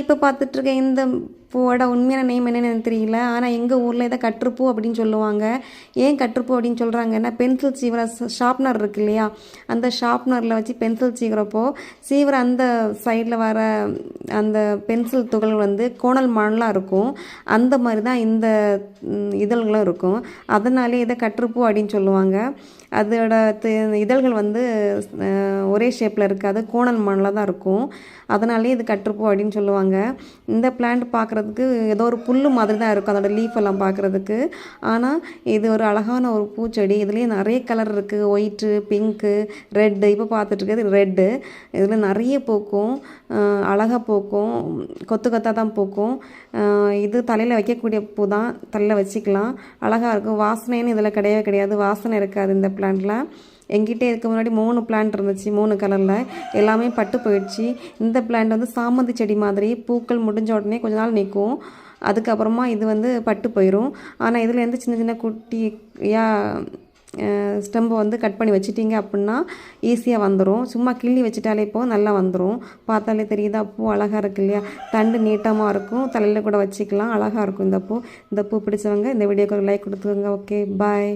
இப்போ பார்த்துட்ருக்க இந்த பூவோட உண்மையான நேம் என்னென்னு எனக்கு தெரியல. ஆனால் எங்கள் ஊரில் இதை கற்றுப்பூ அப்படின்னு சொல்லுவாங்க. ஏன் கற்றுப்பூ அப்படின்னு சொல்கிறாங்கன்னா, பென்சில் சீவிர ஷார்ப்னர் இருக்கு இல்லையா, அந்த ஷார்ப்னரில் வச்சு பென்சில் சீவிரப்போ சீவிர அந்த சைடில் வர அந்த பென்சில் துகள் வந்து கோணல் மானலாக இருக்கும். அந்த மாதிரி தான் இந்த இதழ்களும் இருக்கும். அதனாலே இதை கற்றுப்பூ அப்படின்னு சொல்லுவாங்க. அதோட இதழ்கள் வந்து ஒரே ஷேப்பில் இருக்காது, கோணல் மானலாக தான் இருக்கும். அதனாலே இது கற்றுப்பூ அப்படின்னு சொல்லுவாங்க. இந்த பிளான்ட் பார்க்குறதுக்கு ஏதோ ஒரு புல் மாதிரி தான் இருக்கும், அதோட லீஃப் எல்லாம் பார்க்குறதுக்கு. ஆனால் இது ஒரு அழகான ஒரு பூச்செடி. இதுலேயே நிறைய கலர் இருக்குது, ஒயிட்டு, பிங்க்கு, ரெட்டு. இப்போ பார்த்துட்ருக்கிறது ரெட்டு. இதில் நிறைய பூக்கும், அழகாக பூக்கும், கொத்து கொத்தாக தான் பூக்கும். இது தலையில் வைக்கக்கூடிய பூ தான், தலையில் வச்சுக்கலாம், அழகாக இருக்கும். வாசனைன்னு இதில் கிடையவே கிடையாது, வாசனை இருக்காது இந்த பிளான்ட்டில். எங்கிட்டே இருக்க முன்னாடி 3 பிளான்ட் இருந்துச்சு, 3 கலரில். எல்லாமே பட்டு போயிடுச்சு. இந்த பிளான்ட் வந்து சாமந்தி செடி மாதிரி பூக்கள் முடிஞ்ச உடனே கொஞ்ச நாள் நிற்கும், அதுக்கப்புறமா இது வந்து பட்டு போயிடும். ஆனால் இதில் இருந்து சின்ன சின்ன குட்டியாக ஸ்டெம்பை வந்து கட் பண்ணி வச்சிட்டிங்க அப்படின்னா ஈஸியாக வந்துடும். சும்மா கிள்ளி வச்சுட்டாலே இப்போ நல்லா வந்துடும். பார்த்தாலே தெரியுதா, பூ அழகாக இருக்குது இல்லையா, தண்டு நீட்டமாக இருக்கும், தலையில் கூட வச்சுக்கலாம், அழகாக இருக்கும் இந்த பூ. இந்த பூ பிடிச்சவங்க இந்த வீடியோக்கு லைக் கொடுத்துக்கோங்க. ஓகே, பாய்.